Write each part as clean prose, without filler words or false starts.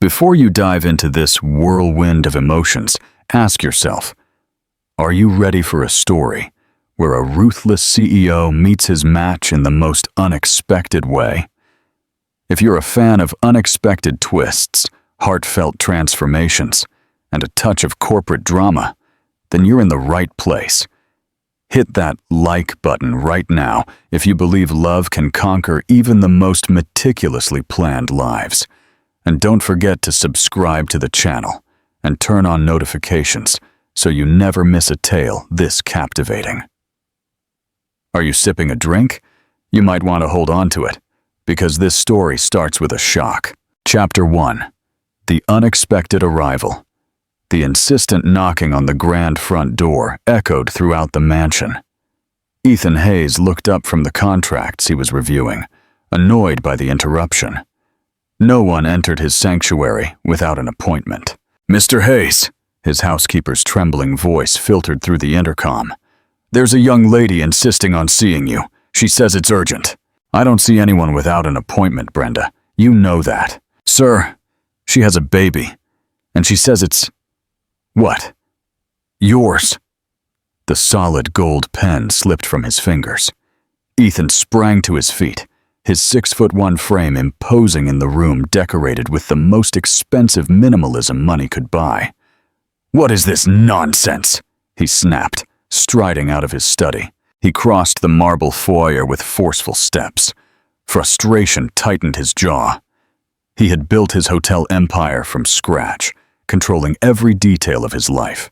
Before you dive into this whirlwind of emotions, ask yourself, are you ready for a story where a ruthless CEO meets his match in the most unexpected way? If you're a fan of unexpected twists, heartfelt transformations, and a touch of corporate drama, then you're in the right place. Hit that like button right now if you believe love can conquer even the most meticulously planned lives. And don't forget to subscribe to the channel and turn on notifications so you never miss a tale this captivating. Are you sipping a drink? You might want to hold on to it, because this story starts with a shock. Chapter 1. The Unexpected Arrival. The insistent knocking on the grand front door echoed throughout the mansion. Ethan Hayes looked up from the contracts he was reviewing, annoyed by the interruption. No one entered his sanctuary without an appointment. "Mr. Hayes," his housekeeper's trembling voice filtered through the intercom. "There's a young lady insisting on seeing you. She says it's urgent." "I don't see anyone without an appointment, Brenda. You know that." "Sir, she has a baby, and she says it's..." "What?" "Yours." The solid gold pen slipped from his fingers. Ethan sprang to his feet, his 6'1" frame imposing in the room decorated with the most expensive minimalism money could buy. "What is this nonsense?" he snapped, striding out of his study. He crossed the marble foyer with forceful steps. Frustration tightened his jaw. He had built his hotel empire from scratch, controlling every detail of his life.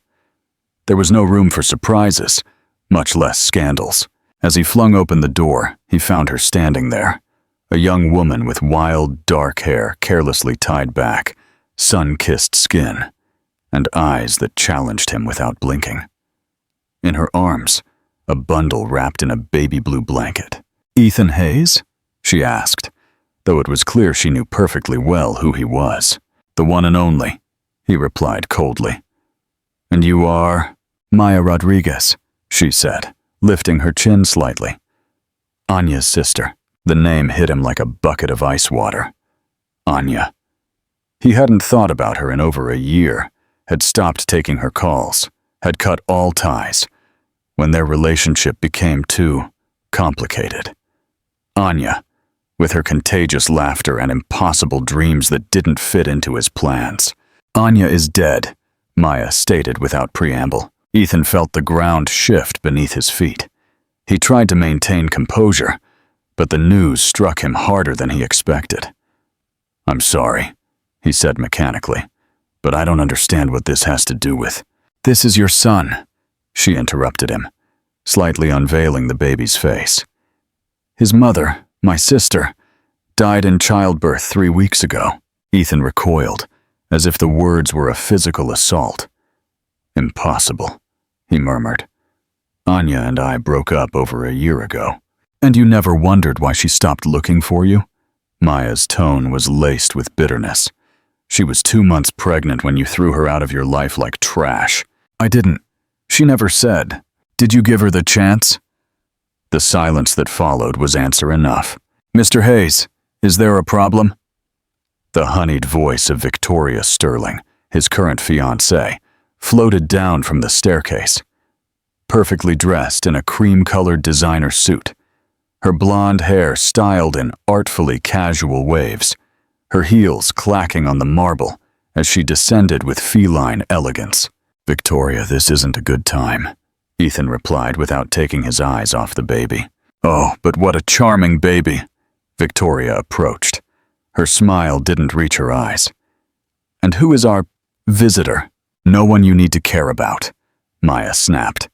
There was no room for surprises, much less scandals. As he flung open the door, he found her standing there. A young woman with wild, dark hair carelessly tied back, sun-kissed skin, and eyes that challenged him without blinking. In her arms, a bundle wrapped in a baby blue blanket. "Ethan Hayes?" she asked, though it was clear she knew perfectly well who he was. "The one and only," he replied coldly. "And you are?" "Maya Rodriguez," she said, lifting her chin slightly. "Anya's sister." The name hit him like a bucket of ice water. Anya. He hadn't thought about her in over a year, had stopped taking her calls, had cut all ties, when their relationship became too complicated. Anya, with her contagious laughter and impossible dreams that didn't fit into his plans. "Anya is dead," Maya stated without preamble. Ethan felt the ground shift beneath his feet. He tried to maintain composure, but the news struck him harder than he expected. "I'm sorry," he said mechanically, "but I don't understand what this has to do with..." "This is your son," she interrupted him, slightly unveiling the baby's face. "His mother, my sister, died in childbirth 3 weeks ago." Ethan recoiled, as if the words were a physical assault. "Impossible," he murmured. "Anya and I broke up over a year ago." "And you never wondered why she stopped looking for you?" Maya's tone was laced with bitterness. "She was 2 months pregnant when you threw her out of your life like trash." "I didn't. She never said. Did you give her the chance?" The silence that followed was answer enough. "Mr. Hayes, is there a problem?" The honeyed voice of Victoria Sterling, his current fiancée, floated down from the staircase. Perfectly dressed in a cream-colored designer suit, her blonde hair styled in artfully casual waves, her heels clacking on the marble as she descended with feline elegance. "Victoria, this isn't a good time," Ethan replied without taking his eyes off the baby. "Oh, but what a charming baby!" Victoria approached. Her smile didn't reach her eyes. "And who is our visitor?" "No one you need to care about," Maya snapped.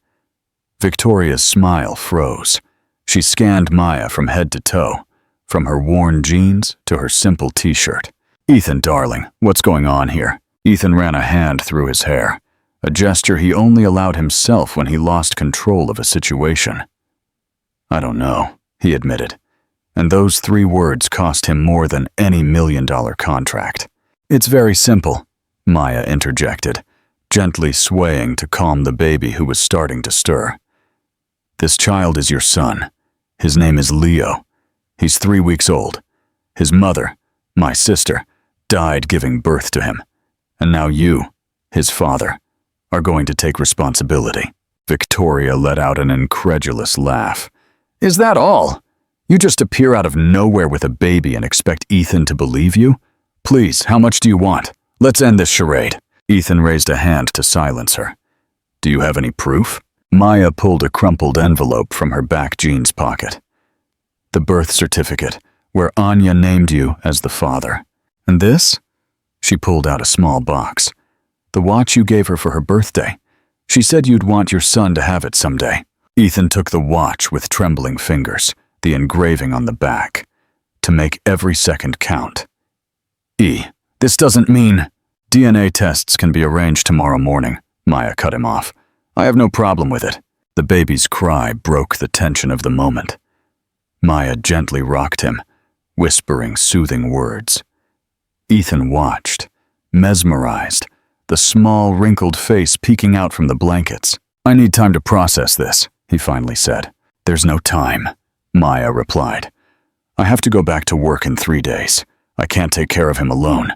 Victoria's smile froze. She scanned Maya from head to toe, from her worn jeans to her simple t-shirt. "Ethan, darling, what's going on here?" Ethan ran a hand through his hair, a gesture he only allowed himself when he lost control of a situation. "I don't know," he admitted, and those 3 words cost him more than any $1,000,000 contract. "It's very simple," Maya interjected, gently swaying to calm the baby who was starting to stir. "This child is your son. His name is Leo. He's 3 weeks old. His mother, my sister, died giving birth to him. And now you, his father, are going to take responsibility. Victoria let out an incredulous laugh. Is that all? You just appear out of nowhere with a baby and expect Ethan to believe you? Please, how much do you want? Let's end this charade. Ethan raised a hand to silence her. Do you have any proof? Maya pulled a crumpled envelope from her back jeans pocket. The birth certificate, where Anya named you as the father. And this? She pulled out a small box. The watch you gave her for her birthday. She said you'd want your son to have it someday. Ethan took the watch with trembling fingers, the engraving on the back, to make every second count. This doesn't mean… DNA tests can be arranged tomorrow morning, Maya cut him off. I have no problem with it. The baby's cry broke the tension of the moment. Maya gently rocked him, whispering soothing words. Ethan watched, mesmerized, the small, wrinkled face peeking out from the blankets. I need time to process this, he finally said. There's no time, Maya replied. I have to go back to work in 3 days. I can't take care of him alone,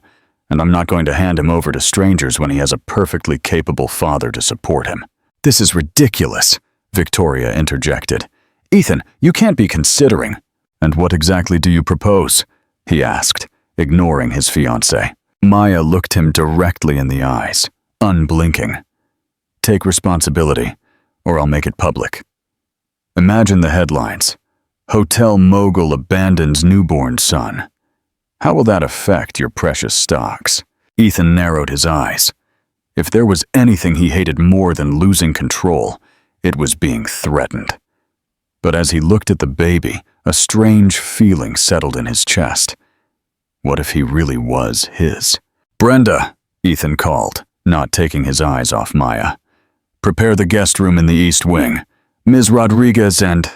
and I'm not going to hand him over to strangers when he has a perfectly capable father to support him. This is ridiculous, Victoria interjected. Ethan, you can't be considering. And what exactly do you propose? He asked, ignoring his fiancée. Maya looked him directly in the eyes, unblinking. Take responsibility, or I'll make it public. Imagine the headlines. Hotel mogul abandons newborn son. How will that affect your precious stocks? Ethan narrowed his eyes. If there was anything he hated more than losing control, it was being threatened. But as he looked at the baby, a strange feeling settled in his chest. What if he really was his? Brenda, Ethan called, not taking his eyes off Maya. Prepare the guest room in the East Wing. Ms. Rodriguez and…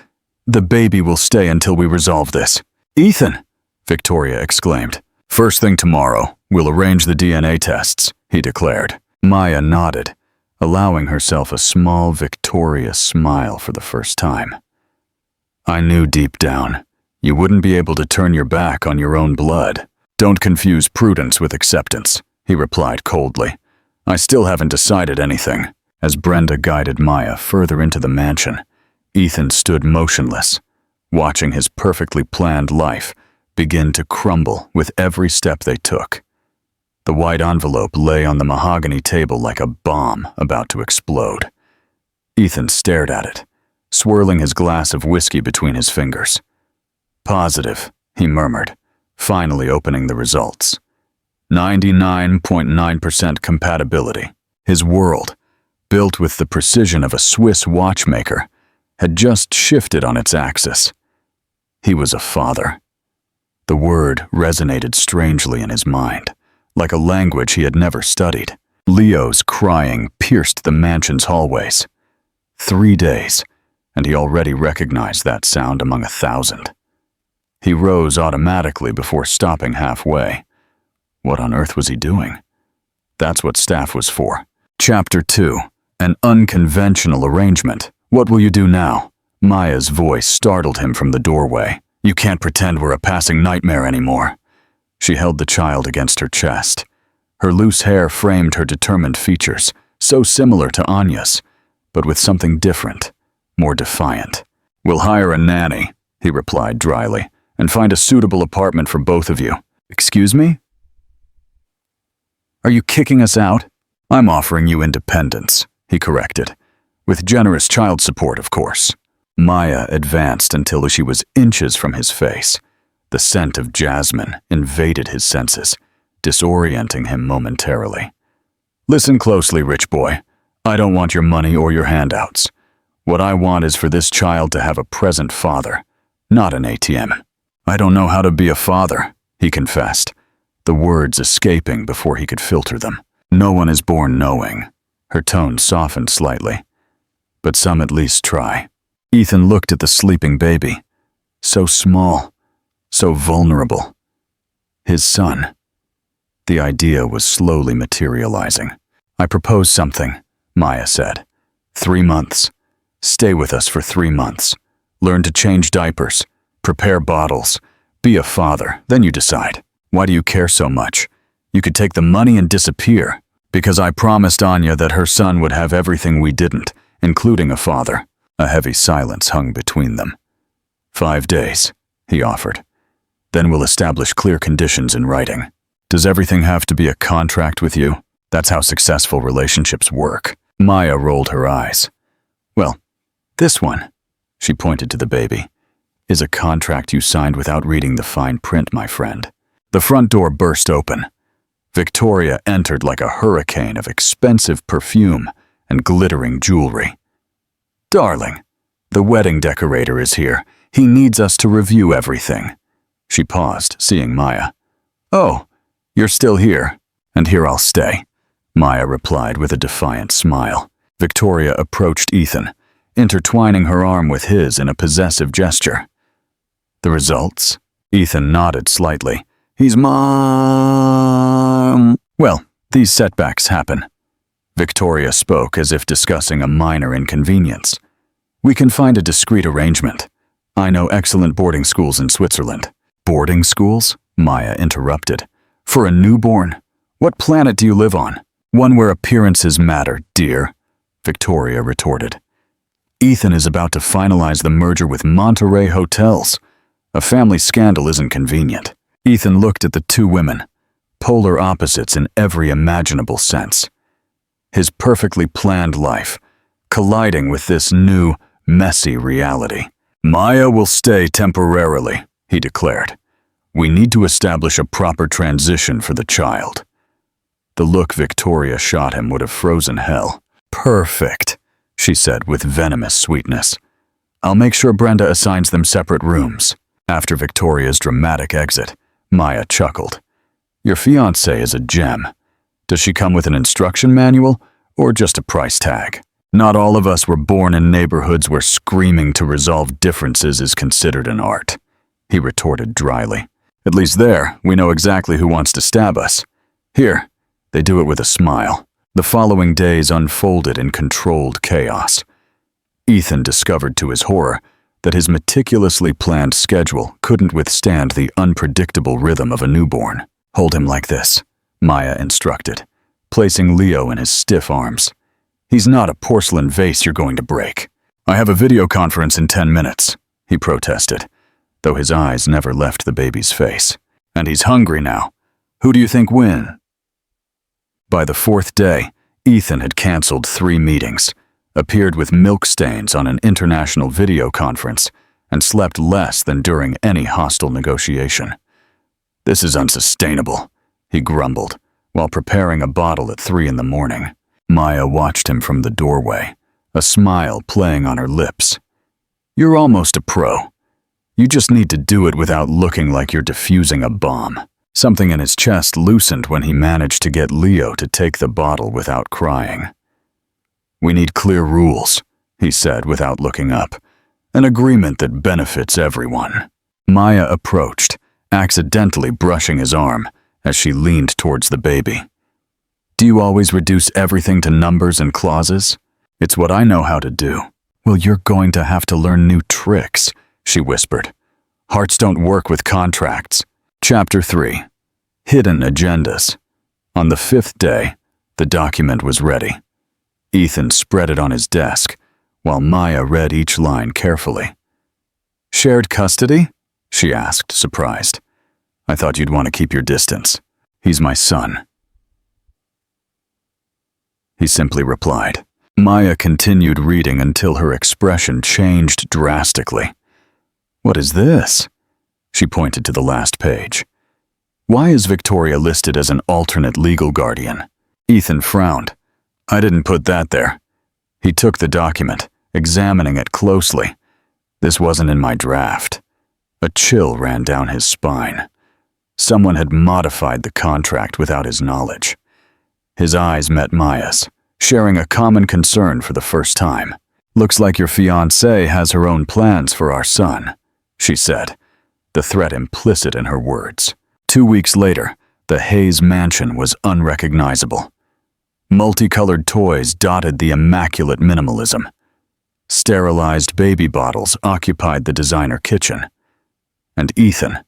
The baby will stay until we resolve this. Ethan, Victoria exclaimed. First thing tomorrow, we'll arrange the DNA tests, he declared. Maya nodded, allowing herself a small, victorious smile for the first time. I knew deep down, you wouldn't be able to turn your back on your own blood. Don't confuse prudence with acceptance, he replied coldly. I still haven't decided anything. As Brenda guided Maya further into the mansion, Ethan stood motionless, watching his perfectly planned life begin to crumble with every step they took. The white envelope lay on the mahogany table like a bomb about to explode. Ethan stared at it, swirling his glass of whiskey between his fingers. Positive, he murmured, finally opening the results. 99.9% compatibility. His world, built with the precision of a Swiss watchmaker, had just shifted on its axis. He was a father. The word resonated strangely in his mind, like a language he had never studied. Leo's crying pierced the mansion's hallways. 3 days, and he already recognized that sound among 1,000. He rose automatically before stopping halfway. What on earth was he doing? That's what staff was for. Chapter 2. An unconventional arrangement. What will you do now? Maya's voice startled him from the doorway. You can't pretend we're a passing nightmare anymore. She held the child against her chest. Her loose hair framed her determined features, so similar to Anya's, but with something different, more defiant. We'll hire a nanny, he replied dryly, and find a suitable apartment for both of you. Excuse me? Are you kicking us out? I'm offering you independence, he corrected. With generous child support, of course. Maya advanced until she was inches from his face. The scent of jasmine invaded his senses, disorienting him momentarily. Listen closely, rich boy. I don't want your money or your handouts. What I want is for this child to have a present father, not an ATM. I don't know how to be a father, he confessed, the words escaping before he could filter them. No one is born knowing. Her tone softened slightly. But some at least try. Ethan looked at the sleeping baby. So small, so vulnerable. His son. The idea was slowly materializing. I propose something, Maya said. 3 months. Stay with us for 3 months. Learn to change diapers. Prepare bottles. Be a father, then you decide. Why do you care so much? You could take the money and disappear, because I promised Anya that her son would have everything we didn't, including a father. A heavy silence hung between them. 5 days, he offered. Then we'll establish clear conditions in writing. Does everything have to be a contract with you? That's how successful relationships work. Maya rolled her eyes. Well, this one, she pointed to the baby, is a contract you signed without reading the fine print, my friend. The front door burst open. Victoria entered like a hurricane of expensive perfume and glittering jewelry. Darling, the wedding decorator is here. He needs us to review everything. She paused, seeing Maya. Oh, you're still here, and here I'll stay, Maya replied with a defiant smile. Victoria approached Ethan, intertwining her arm with his in a possessive gesture. The results? Ethan nodded slightly. He's mom. Well, these setbacks happen. Victoria spoke as if discussing a minor inconvenience. We can find a discreet arrangement. I know excellent boarding schools in Switzerland. Boarding schools? Maya interrupted. For a newborn? What planet do you live on? One where appearances matter, dear, Victoria retorted. Ethan is about to finalize the merger with Monterey Hotels. A family scandal isn't convenient. Ethan looked at the two women, polar opposites in every imaginable sense. His perfectly planned life, colliding with this new, messy reality. Maya will stay temporarily, he declared. We need to establish a proper transition for the child. The look Victoria shot him would have frozen hell. Perfect, she said with venomous sweetness. I'll make sure Brenda assigns them separate rooms. After Victoria's dramatic exit, Maya chuckled. Your fiancée is a gem. Does she come with an instruction manual or just a price tag? Not all of us were born in neighborhoods where screaming to resolve differences is considered an art, he retorted dryly. At least there, we know exactly who wants to stab us. Here, they do it with a smile. The following days unfolded in controlled chaos. Ethan discovered to his horror that his meticulously planned schedule couldn't withstand the unpredictable rhythm of a newborn. Hold him like this, Maya instructed, placing Leo in his stiff arms. He's not a porcelain vase you're going to break. I have a video conference in 10 minutes, he protested, though his eyes never left the baby's face. And he's hungry now. Who do you think win? By the 4th day, Ethan had canceled 3 meetings, appeared with milk stains on an international video conference, and slept less than during any hostile negotiation. This is unsustainable, he grumbled, while preparing a bottle at 3 in the morning. Maya watched him from the doorway, a smile playing on her lips. You're almost a pro. You just need to do it without looking like you're defusing a bomb. Something in his chest loosened when he managed to get Leo to take the bottle without crying. We need clear rules, he said without looking up. An agreement that benefits everyone. Maya approached, accidentally brushing his arm as she leaned towards the baby. Do you always reduce everything to numbers and clauses? It's what I know how to do. Well, you're going to have to learn new tricks, she whispered. Hearts don't work with contracts. Chapter 3. Hidden Agendas. On the 5th day, the document was ready. Ethan spread it on his desk, while Maya read each line carefully. Shared custody? She asked, surprised. I thought you'd want to keep your distance. He's my son. He simply replied. Maya continued reading until her expression changed drastically. What is this? She pointed to the last page. Why is Victoria listed as an alternate legal guardian? Ethan frowned. I didn't put that there. He took the document, examining it closely. This wasn't in my draft. A chill ran down his spine. Someone had modified the contract without his knowledge. His eyes met Maya's, sharing a common concern for the first time. Looks like your fiancée has her own plans for our son, she said, the threat implicit in her words. 2 weeks later, the Hayes mansion was unrecognizable. Multicolored toys dotted the immaculate minimalism. Sterilized baby bottles occupied the designer kitchen. And Ethan,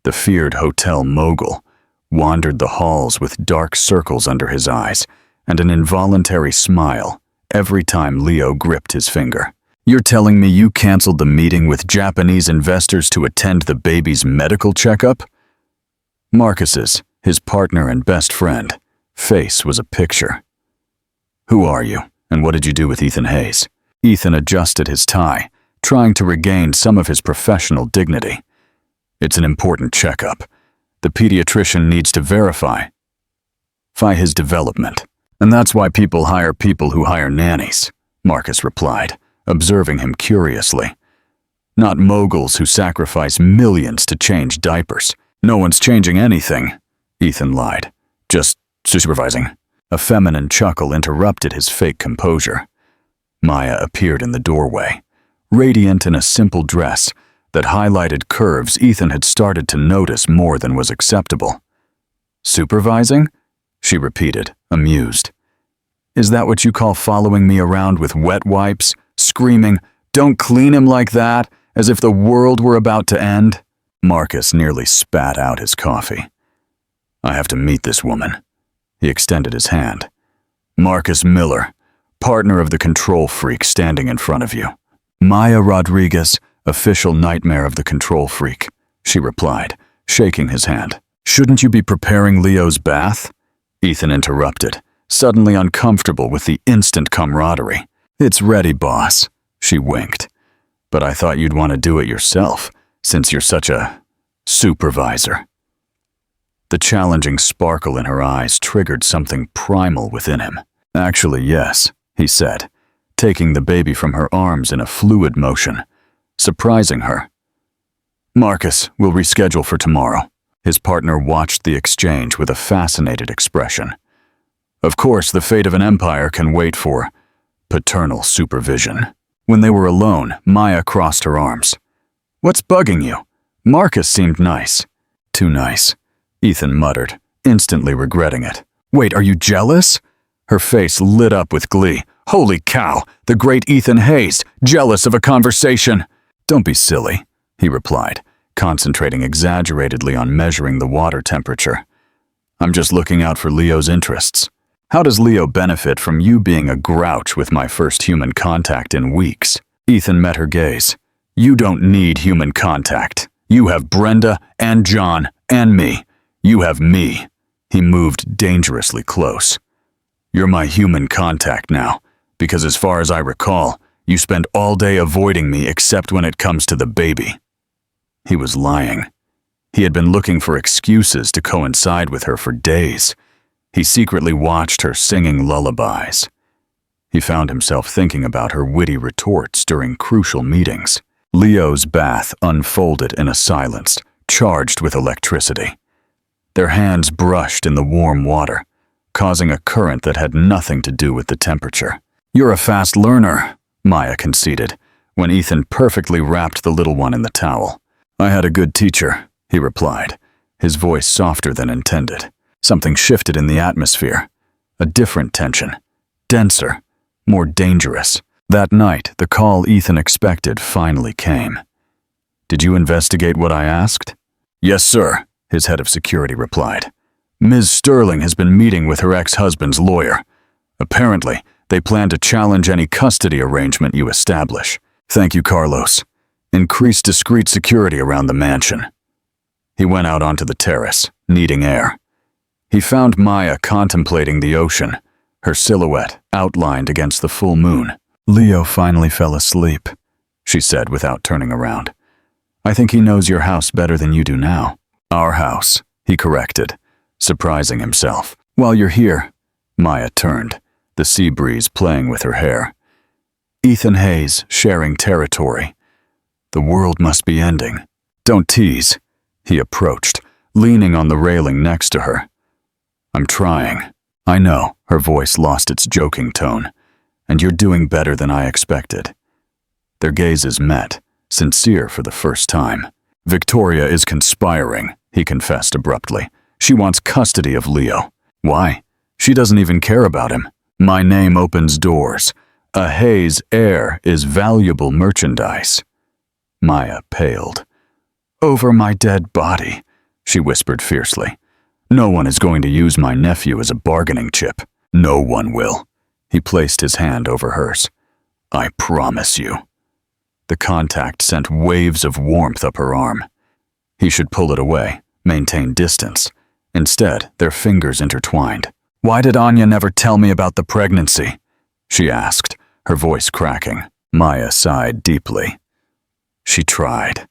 the feared hotel mogul, wandered the halls with dark circles under his eyes and an involuntary smile every time Leo gripped his finger. "You're telling me you canceled the meeting with Japanese investors to attend the baby's medical checkup?" Marcus's, his partner and best friend, face was a picture. "Who are you, and what did you do with Ethan Hayes?" Ethan adjusted his tie, trying to regain some of his professional dignity. "It's an important checkup. The pediatrician needs to verify his development. And that's why people hire people who hire nannies," Marcus replied, observing him curiously. "Not moguls who sacrifice millions to change diapers." "No one's changing anything," Ethan lied. "Just supervising." A feminine chuckle interrupted his fake composure. Maya appeared in the doorway, radiant in a simple dress that highlighted curves Ethan had started to notice more than was acceptable. "Supervising?" she repeated, amused. "Is that what you call following me around with wet wipes, screaming, 'Don't clean him like that,' as if the world were about to end?" Marcus nearly spat out his coffee. "I have to meet this woman." He extended his hand. "Marcus Miller, partner of the control freak standing in front of you." "Maya Rodriguez, official nightmare of the control freak," she replied, shaking his hand. "Shouldn't you be preparing Leo's bath?" Ethan interrupted, suddenly uncomfortable with the instant camaraderie. "It's ready, boss," she winked. "But I thought you'd want to do it yourself, since you're such a supervisor." The challenging sparkle in her eyes triggered something primal within him. "Actually, yes," he said, taking the baby from her arms in a fluid motion, surprising her. "Marcus, we'll reschedule for tomorrow." His partner watched the exchange with a fascinated expression. Of course, the fate of an empire can wait for paternal supervision. When they were alone, Maya crossed her arms. "What's bugging you? Marcus seemed nice." "Too nice," Ethan muttered, instantly regretting it. "Wait, are you jealous?" Her face lit up with glee. "Holy cow, the great Ethan Hayes, jealous of a conversation." "Don't be silly," he replied, concentrating exaggeratedly on measuring the water temperature. "I'm just looking out for Leo's interests. How does Leo benefit from you being a grouch with my first human contact in weeks?" Ethan met her gaze. "You don't need human contact. You have Brenda and John and me. You have me." He moved dangerously close. "You're my human contact now, because as far as I recall, you spend all day avoiding me except when it comes to the baby." He was lying. He had been looking for excuses to coincide with her for days. He secretly watched her singing lullabies. He found himself thinking about her witty retorts during crucial meetings. Leo's bath unfolded in a silence charged with electricity. Their hands brushed in the warm water, causing a current that had nothing to do with the temperature. "You're a fast learner," Maya conceded, when Ethan perfectly wrapped the little one in the towel. "I had a good teacher," he replied, his voice softer than intended. Something shifted in the atmosphere. A different tension. Denser. More dangerous. That night, the call Ethan expected finally came. "Did you investigate what I asked?" "Yes, sir," his head of security replied. "Ms. Sterling has been meeting with her ex-husband's lawyer. Apparently, they plan to challenge any custody arrangement you establish." "Thank you, Carlos. Increase discreet security around the mansion." He went out onto the terrace, needing air. He found Maya contemplating the ocean, her silhouette outlined against the full moon. "Leo finally fell asleep," she said without turning around. "I think he knows your house better than you do now." "Our house," he corrected, surprising himself. "While you're here," Maya turned, the sea breeze playing with her hair. "Ethan Hayes sharing territory. The world must be ending." "Don't tease," he approached, leaning on the railing next to her. "I'm trying." "I know," her voice lost its joking tone. "And you're doing better than I expected." Their gazes met, sincere for the first time. "Victoria is conspiring," he confessed abruptly. "She wants custody of Leo." "Why? She doesn't even care about him." "My name opens doors. A Hayes heir is valuable merchandise." Maya paled. "Over my dead body," she whispered fiercely. No one is going to use my nephew as a bargaining chip. No one will. He placed his hand over hers. I promise you. The contact sent waves of warmth up her arm. He should pull it away, maintain distance. Instead, their fingers intertwined. Why did Anya never tell me about the pregnancy? She asked, her voice cracking. Maya sighed deeply. She tried.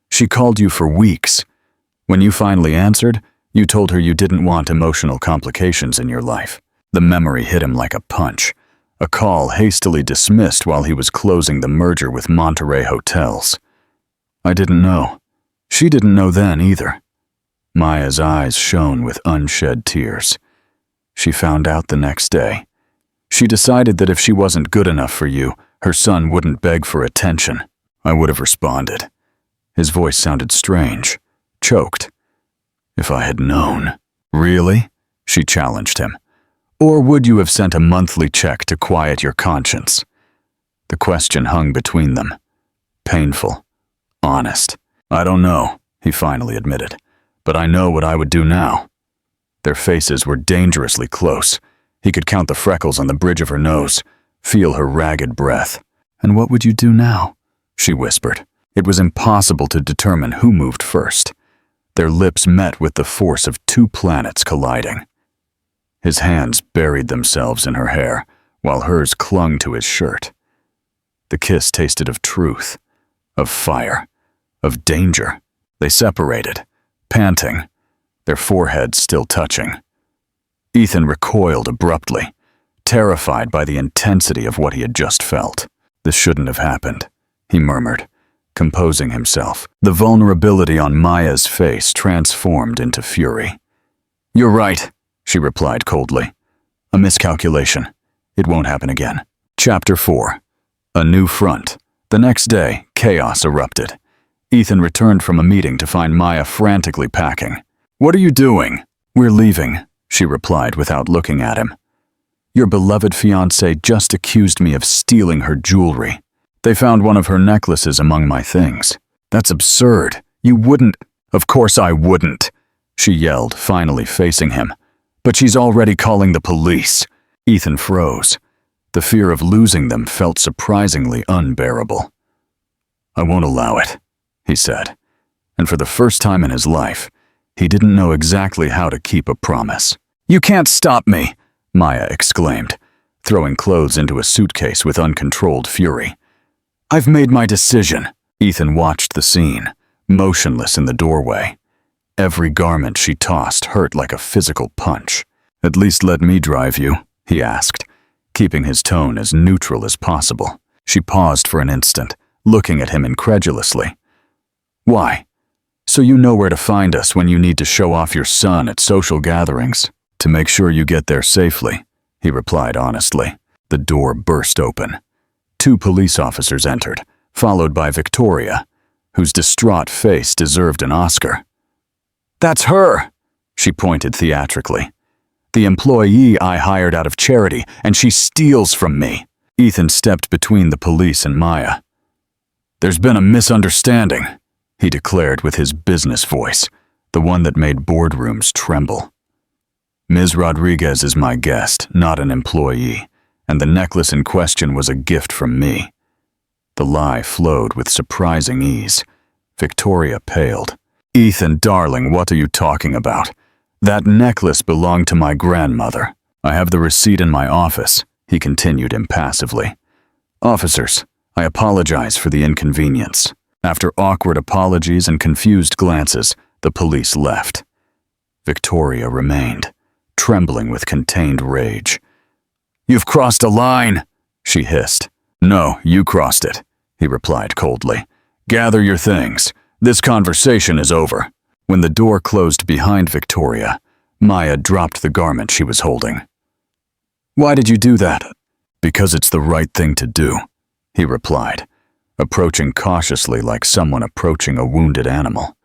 She called you for weeks. When you finally answered, you told her you didn't want emotional complications in your life. The memory hit him like a punch. A call hastily dismissed while he was closing the merger with Monterey Hotels. I didn't know. She didn't know then either. Maya's eyes shone with unshed tears. She found out the next day. She decided that if she wasn't good enough for you, her son wouldn't beg for attention. I would have responded. His voice sounded strange, choked. If I had known. Really? She challenged him. Or would you have sent a monthly check to quiet your conscience? The question hung between them. Painful. Honest. I don't know, he finally admitted. But I know what I would do now. Their faces were dangerously close. He could count the freckles on the bridge of her nose, feel her ragged breath. And what would you do now? She whispered. It was impossible to determine who moved first. Their lips met with the force of two planets colliding. His hands buried themselves in her hair, while hers clung to his shirt. The kiss tasted of truth, of fire, of danger. They separated, panting, their foreheads still touching. Ethan recoiled abruptly, terrified by the intensity of what he had just felt. This shouldn't have happened, he murmured, composing himself. The vulnerability on Maya's face transformed into fury. You're right, she replied coldly. A miscalculation. It won't happen again. Chapter 4. A new front. The next day, chaos erupted. Ethan returned from a meeting to find Maya frantically packing. What are you doing? We're leaving, she replied without looking at him. Your beloved fiancé just accused me of stealing her jewelry. They found one of her necklaces among my things. That's absurd. You wouldn't. Of course I wouldn't, she yelled, finally facing him. But she's already calling the police. Ethan froze. The fear of losing them felt surprisingly unbearable. I won't allow it, he said. And for the first time in his life, he didn't know exactly how to keep a promise. You can't stop me, Maya exclaimed, throwing clothes into a suitcase with uncontrolled fury. I've made my decision. Ethan watched the scene, motionless in the doorway. Every garment she tossed hurt like a physical punch. At least let me drive you, he asked, keeping his tone as neutral as possible. She paused for an instant, looking at him incredulously. Why? So you know where to find us when you need to show off your son at social gatherings. To make sure you get there safely, he replied honestly. The door burst open. 2 police officers entered, followed by Victoria, whose distraught face deserved an Oscar. That's her, she pointed theatrically. The employee I hired out of charity, and she steals from me. Ethan stepped between the police and Maya. There's been a misunderstanding, he declared with his business voice, the one that made boardrooms tremble. Ms. Rodriguez is my guest, not an employee, and the necklace in question was a gift from me. The lie flowed with surprising ease. Victoria paled. Ethan, darling, what are you talking about? That necklace belonged to my grandmother. I have the receipt in my office, he continued impassively. Officers, I apologize for the inconvenience. After awkward apologies and confused glances, the police left. Victoria remained, trembling with contained rage. You've crossed a line, she hissed. No, you crossed it, he replied coldly. Gather your things. This conversation is over. When the door closed behind Victoria, Maya dropped the garment she was holding. Why did you do that? Because it's the right thing to do, he replied, approaching cautiously like someone approaching a wounded animal.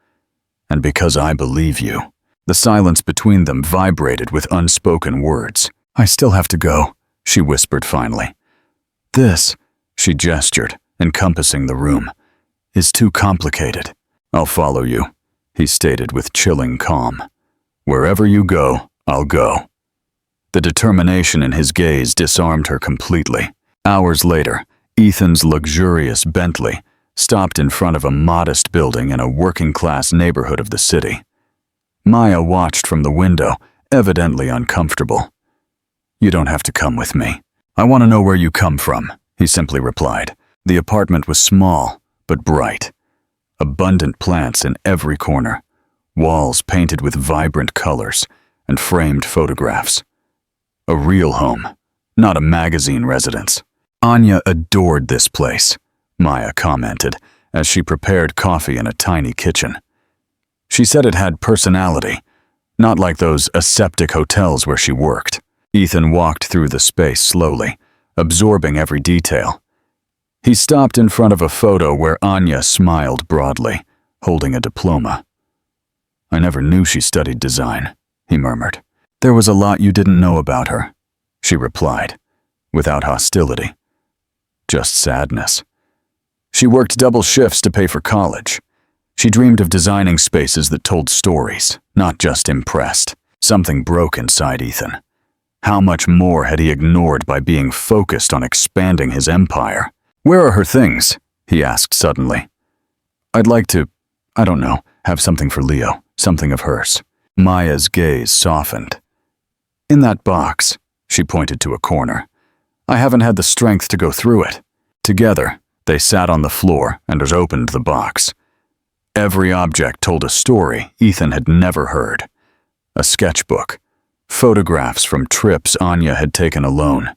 And because I believe you. The silence between them vibrated with unspoken words. I still have to go, she whispered finally. This, she gestured, encompassing the room, is too complicated. I'll follow you, he stated with chilling calm. Wherever you go, I'll go. The determination in his gaze disarmed her completely. Hours later, Ethan's luxurious Bentley stopped in front of a modest building in a working-class neighborhood of the city. Maya watched from the window, evidently uncomfortable. "You don't have to come with me. I want to know where you come from," he simply replied. The apartment was small, but bright. Abundant plants in every corner, walls painted with vibrant colors, and framed photographs. A real home, not a magazine residence. Anya adored this place, Maya commented as she prepared coffee in a tiny kitchen. She said it had personality, not like those aseptic hotels where she worked. Ethan walked through the space slowly, absorbing every detail. He stopped in front of a photo where Anya smiled broadly, holding a diploma. "I never knew she studied design," he murmured. "There was a lot you didn't know about her," she replied, without hostility. Just sadness. She worked double shifts to pay for college. She dreamed of designing spaces that told stories, not just impressed. Something broke inside Ethan. How much more had he ignored by being focused on expanding his empire? "Where are her things?" he asked suddenly. "I'd like to, I don't know, have something for Leo, something of hers." Maya's gaze softened. "In that box," she pointed to a corner. "I haven't had the strength to go through it." Together, they sat on the floor and opened the box. Every object told a story Ethan had never heard. A sketchbook, photographs from trips Anya had taken alone,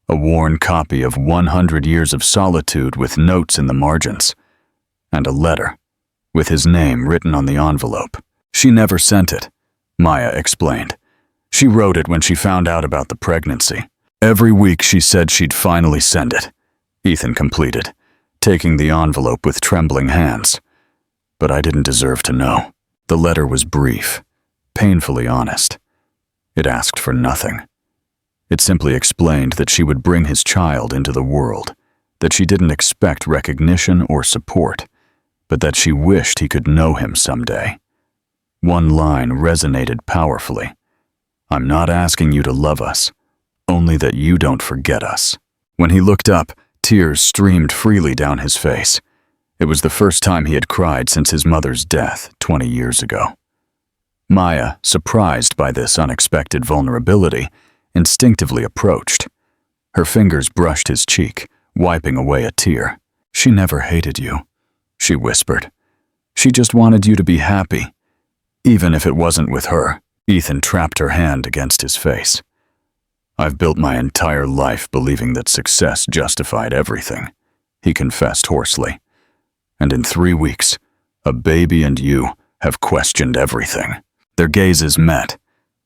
a worn copy of 100 Years of Solitude with notes in the margins, and a letter, with his name written on the envelope. She never sent it, Maya explained. She wrote it when she found out about the pregnancy. Every week she said she'd finally send it, Ethan completed, taking the envelope with trembling hands. But I didn't deserve to know. The letter was brief, painfully honest. It asked for nothing. It simply explained that she would bring his child into the world, that she didn't expect recognition or support, but that she wished he could know him someday. One line resonated powerfully. "I'm not asking you to love us, only that you don't forget us." When he looked up, tears streamed freely down his face. It was the first time he had cried since his mother's death 20 years ago. Maya, surprised by this unexpected vulnerability, instinctively approached. Her fingers brushed his cheek, wiping away a tear. "She never hated you," she whispered. "She just wanted you to be happy, even if it wasn't with her." Ethan trapped her hand against his face. "I've built my entire life believing that success justified everything," he confessed hoarsely. "And in 3 weeks, a baby and you have questioned everything." Their gazes met,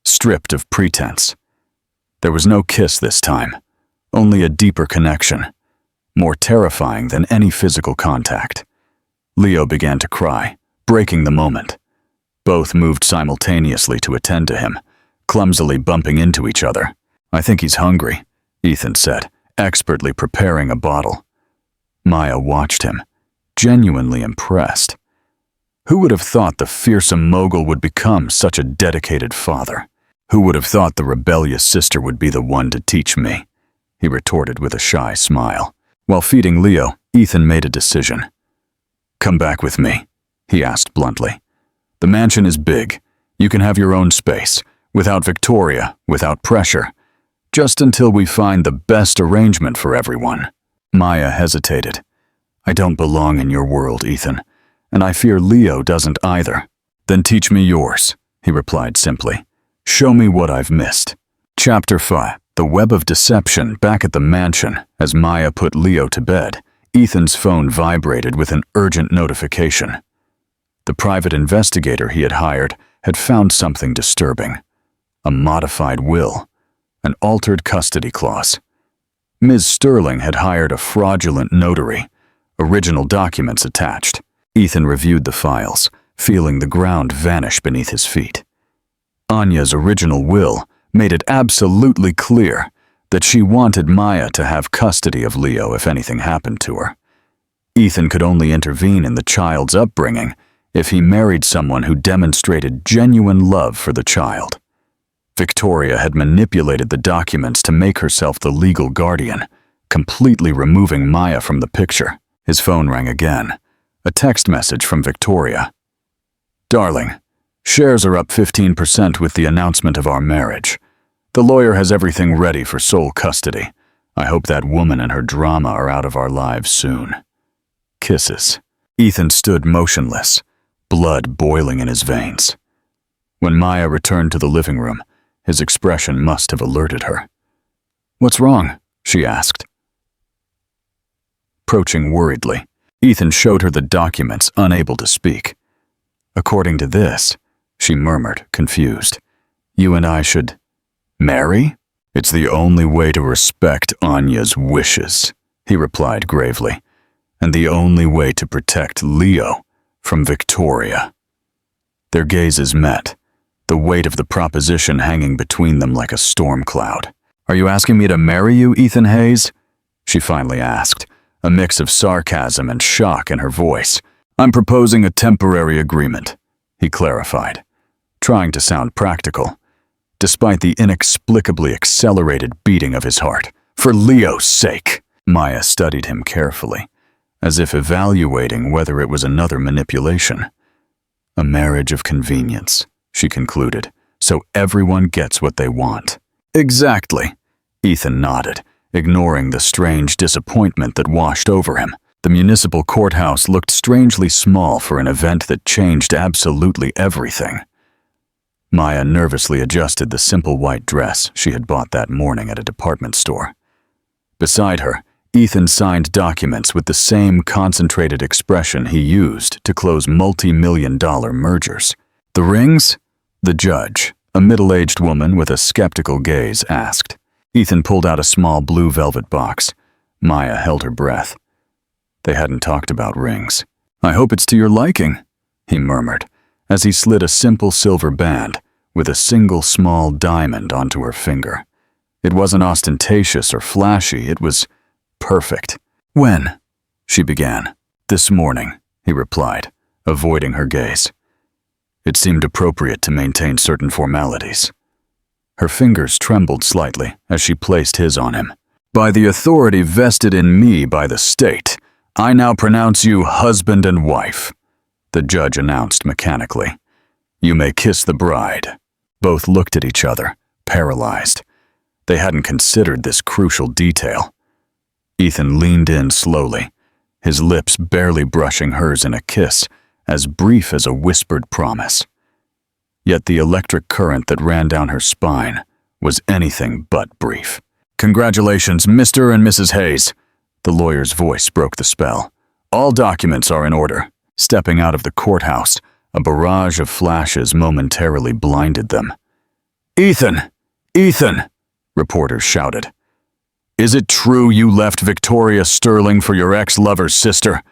stripped of pretense. There was no kiss this time, only a deeper connection, more terrifying than any physical contact. Leo began to cry, breaking the moment. Both moved simultaneously to attend to him, clumsily bumping into each other. "I think he's hungry," Ethan said, expertly preparing a bottle. Maya watched him, genuinely impressed. Who would have thought the fearsome mogul would become such a dedicated father? "Who would have thought the rebellious sister would be the one to teach me?" he retorted with a shy smile. While feeding Leo, Ethan made a decision. "Come back with me," he asked bluntly. "The mansion is big. You can have your own space, without Victoria, without pressure, just until we find the best arrangement for everyone." Maya hesitated. "I don't belong in your world, Ethan, and I fear Leo doesn't either." "Then teach me yours," he replied simply. "Show me what I've missed." Chapter 5. The web of deception. Back at the mansion, as Maya put Leo to bed, Ethan's phone vibrated with an urgent notification. The private investigator he had hired had found something disturbing. A modified will, an altered custody clause. Ms. Sterling had hired a fraudulent notary, original documents attached. Ethan reviewed the files, feeling the ground vanish beneath his feet. Anya's original will made it absolutely clear that she wanted Maya to have custody of Leo if anything happened to her. Ethan could only intervene in the child's upbringing if he married someone who demonstrated genuine love for the child. Victoria had manipulated the documents to make herself the legal guardian, completely removing Maya from the picture. His phone rang again. A text message from Victoria. "Darling, shares are up 15% with the announcement of our marriage. The lawyer has everything ready for sole custody. I hope that woman and her drama are out of our lives soon. Kisses." Ethan stood motionless, blood boiling in his veins. When Maya returned to the living room, his expression must have alerted her. "What's wrong?" she asked. Approaching worriedly, Ethan showed her the documents, unable to speak. "According to this," she murmured, confused, "you and I should marry? It's the only way to respect Anya's wishes," he replied gravely, "and the only way to protect Leo from Victoria." Their gazes met, the weight of the proposition hanging between them like a storm cloud. "Are you asking me to marry you, Ethan Hayes?" she finally asked, a mix of sarcasm and shock in her voice. "I'm proposing a temporary agreement," he clarified, trying to sound practical, despite the inexplicably accelerated beating of his heart. "For Leo's sake." Maya studied him carefully, as if evaluating whether it was another manipulation. "A marriage of convenience," she concluded, "so everyone gets what they want." "Exactly," Ethan nodded, ignoring the strange disappointment that washed over him. The municipal courthouse looked strangely small for an event that changed absolutely everything. Maya nervously adjusted the simple white dress she had bought that morning at a department store. Beside her, Ethan signed documents with the same concentrated expression he used to close multi-million-dollar mergers. "The rings?" the judge, a middle-aged woman with a skeptical gaze, asked. Ethan pulled out a small blue velvet box. Maya held her breath. They hadn't talked about rings. "I hope it's to your liking," he murmured, as he slid a simple silver band with a single small diamond onto her finger. It wasn't ostentatious or flashy, it was perfect. "When?" she began. "This morning," he replied, avoiding her gaze. It seemed appropriate to maintain certain formalities. Her fingers trembled slightly as she placed his on him. "By the authority vested in me by the state, I now pronounce you husband and wife," the judge announced mechanically. "You may kiss the bride." Both looked at each other, paralyzed. They hadn't considered this crucial detail. Ethan leaned in slowly, his lips barely brushing hers in a kiss, as brief as a whispered promise. Yet the electric current that ran down her spine was anything but brief. "Congratulations, Mr. and Mrs. Hayes," the lawyer's voice broke the spell. "All documents are in order." Stepping out of the courthouse, a barrage of flashes momentarily blinded them. "Ethan! Ethan!" reporters shouted. "Is it true you left Victoria Sterling for your ex-lover's sister?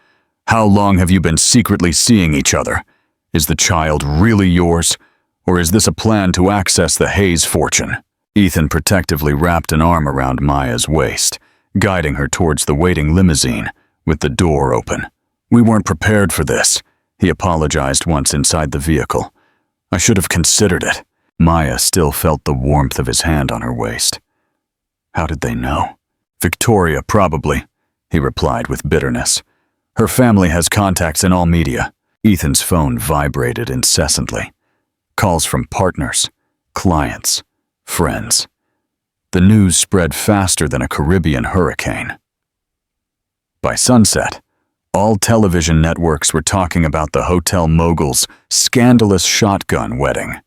How long have you been secretly seeing each other? Is the child really yours? Or is this a plan to access the Hayes fortune?" Ethan protectively wrapped an arm around Maya's waist, guiding her towards the waiting limousine, with the door open. "We weren't prepared for this," he apologized once inside the vehicle. "I should have considered it." Maya still felt the warmth of his hand on her waist. How did they know? "Victoria, probably," he replied with bitterness. "Her family has contacts in all media." Ethan's phone vibrated incessantly. Calls from partners, clients, friends. The news spread faster than a Caribbean hurricane. By sunset, all television networks were talking about the hotel mogul's scandalous shotgun wedding.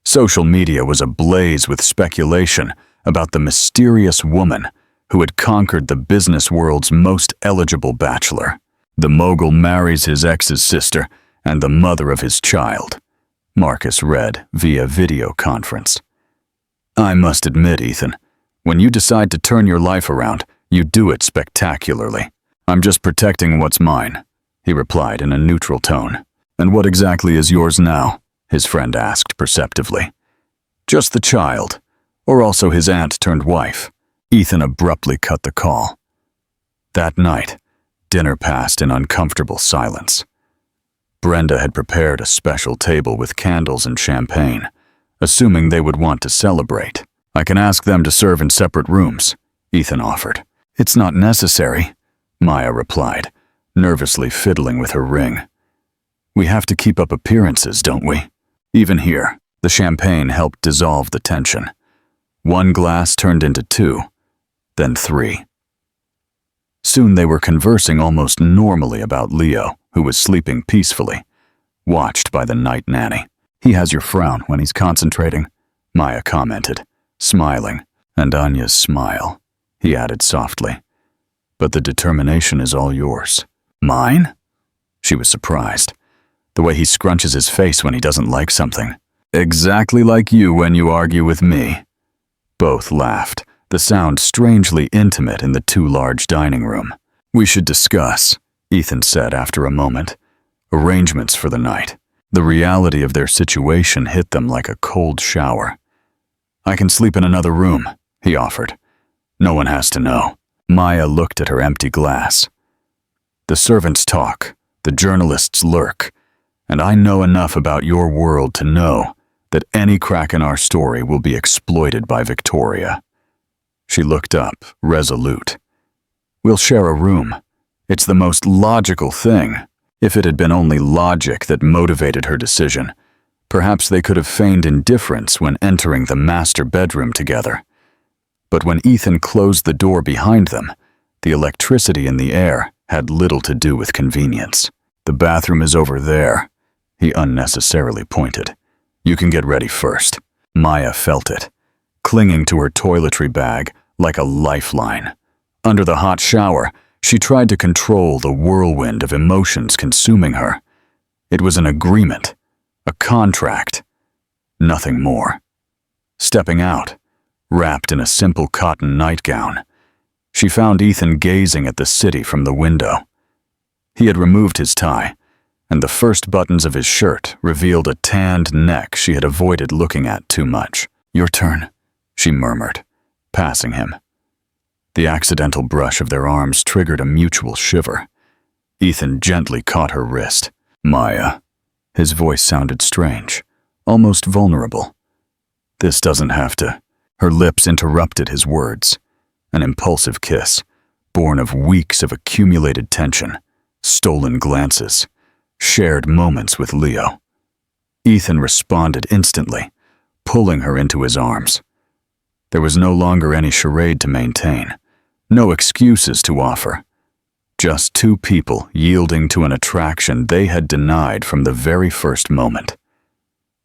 Social media was ablaze with speculation about the mysterious woman who had conquered the business world's most eligible bachelor. The mogul marries his ex's sister and the mother of his child, Marcus read via video conference. "I must admit, Ethan, when you decide to turn your life around, you do it spectacularly." "I'm just protecting what's mine," he replied in a neutral tone. "And what exactly is yours now?" his friend asked perceptively. "Just the child, or also his aunt-turned-wife." Ethan abruptly cut the call. That night, dinner passed in uncomfortable silence. Brenda had prepared a special table with candles and champagne, assuming they would want to celebrate. "I can ask them to serve in separate rooms," Ethan offered. "It's not necessary," Maya replied, nervously fiddling with her ring. "We have to keep up appearances, don't we?" Even here, the champagne helped dissolve the tension. One glass turned into two, then three. Soon they were conversing almost normally about Leo, who was sleeping peacefully, watched by the night nanny. "He has your frown when he's concentrating," Maya commented, smiling. "And Anya's smile," he added softly. "But the determination is all yours." "Mine?" She was surprised. "The way he scrunches his face when he doesn't like something." "Exactly like you when you argue with me." Both laughed, the sound strangely intimate in the too large dining room. "We should discuss," Ethan said after a moment. "Arrangements for the night." The reality of their situation hit them like a cold shower. "I can sleep in another room," he offered. "No one has to know." Maya looked at her empty glass. "The servants talk, the journalists lurk, and I know enough about your world to know that any crack in our story will be exploited by Victoria." She looked up, resolute. "We'll share a room. It's the most logical thing." If it had been only logic that motivated her decision, perhaps they could have feigned indifference when entering the master bedroom together. But when Ethan closed the door behind them, the electricity in the air had little to do with convenience. "The bathroom is over there," he unnecessarily pointed. "You can get ready first." Maya felt it, clinging to her toiletry bag like a lifeline. Under the hot shower, she tried to control the whirlwind of emotions consuming her. It was an agreement, a contract, nothing more. Stepping out, wrapped in a simple cotton nightgown, she found Ethan gazing at the city from the window. He had removed his tie, and the first buttons of his shirt revealed a tanned neck she had avoided looking at too much. "Your turn," she murmured, passing him. The accidental brush of their arms triggered a mutual shiver. Ethan gently caught her wrist. "Maya." His voice sounded strange, almost vulnerable. "This doesn't have to." Her lips interrupted his words. An impulsive kiss, born of weeks of accumulated tension, stolen glances, shared moments with Leo. Ethan responded instantly, pulling her into his arms. There was no longer any charade to maintain, no excuses to offer. Just two people yielding to an attraction they had denied from the very first moment.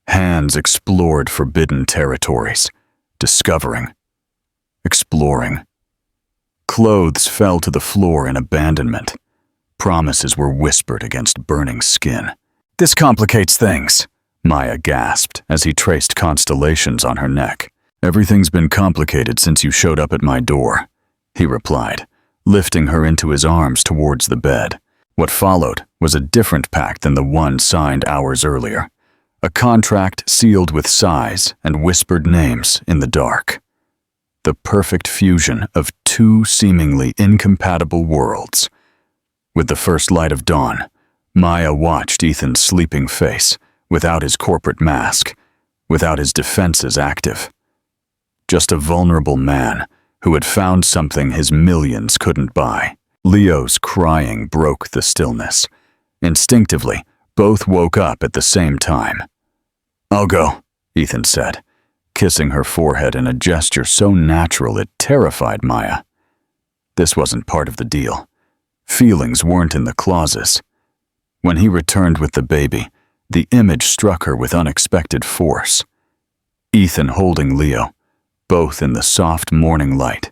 Hands explored forbidden territories, discovering, exploring. Clothes fell to the floor in abandonment. Promises were whispered against burning skin. "This complicates things," Maya gasped as he traced constellations on her neck. "Everything's been complicated since you showed up at my door," he replied, lifting her into his arms towards the bed. What followed was a different pact than the one signed hours earlier. A contract sealed with sighs and whispered names in the dark. The perfect fusion of two seemingly incompatible worlds. With the first light of dawn, Maya watched Ethan's sleeping face, without his corporate mask, without his defenses active. Just a vulnerable man who had found something his millions couldn't buy. Leo's crying broke the stillness. Instinctively, both woke up at the same time. "I'll go," Ethan said, kissing her forehead in a gesture so natural it terrified Maya. This wasn't part of the deal. Feelings weren't in the clauses. When he returned with the baby, the image struck her with unexpected force. Ethan holding Leo, both in the soft morning light,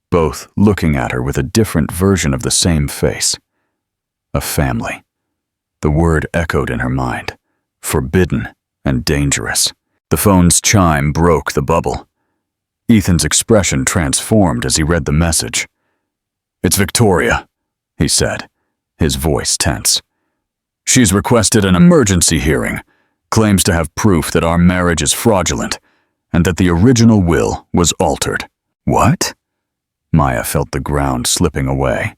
both looking at her with a different version of the same face. A family. The word echoed in her mind. Forbidden and dangerous. The phone's chime broke the bubble. Ethan's expression transformed as he read the message. "It's Victoria," he said, his voice tense. "She's requested an emergency hearing, claims to have proof that our marriage is fraudulent, and that the original will was altered." "What?" Maya felt the ground slipping away.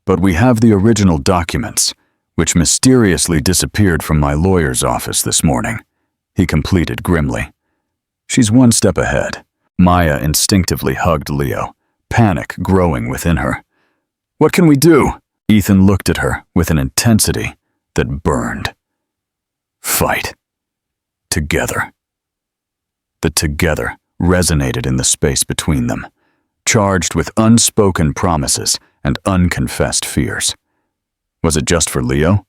"But we have the original documents. which mysteriously disappeared from my lawyer's office this morning," he completed grimly. "She's one step ahead." Maya instinctively hugged Leo, panic growing within her. "What can we do?" Ethan looked at her with an intensity that burned. "Fight. Together." The together resonated in the space between them, charged with unspoken promises and unconfessed fears. Was it just for Leo?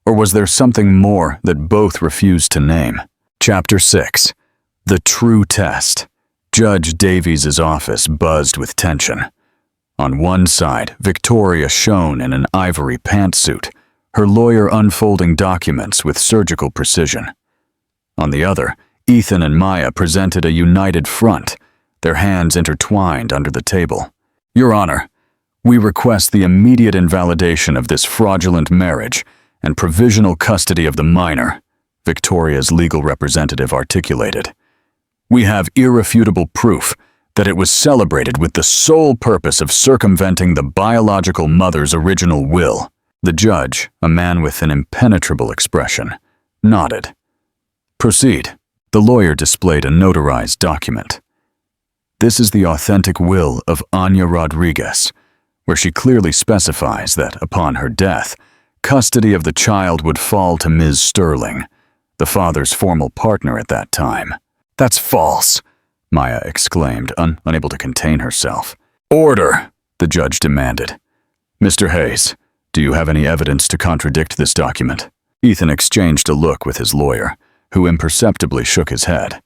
Or was there something more that both refused to name? Chapter 6. The True Test. Judge Davies' office buzzed with tension. On one side, Victoria shone in an ivory pantsuit, her lawyer unfolding documents with surgical precision. On the other, Ethan and Maya presented a united front, their hands intertwined under the table. "Your Honor, we request the immediate invalidation of this fraudulent marriage and provisional custody of the minor," Victoria's legal representative articulated. "We have irrefutable proof that it was celebrated with the sole purpose of circumventing the biological mother's original will." The judge, a man with an impenetrable expression, nodded. "Proceed." The lawyer displayed a notarized document. "This is the authentic will of Anya Rodriguez, where she clearly specifies that, upon her death, custody of the child would fall to Ms. Sterling, the father's formal partner at that time." "That's false," Maya exclaimed, unable to contain herself. "Order," the judge demanded. "Mr. Hayes, do you have any evidence to contradict this document?" Ethan exchanged a look with his lawyer, who imperceptibly shook his head.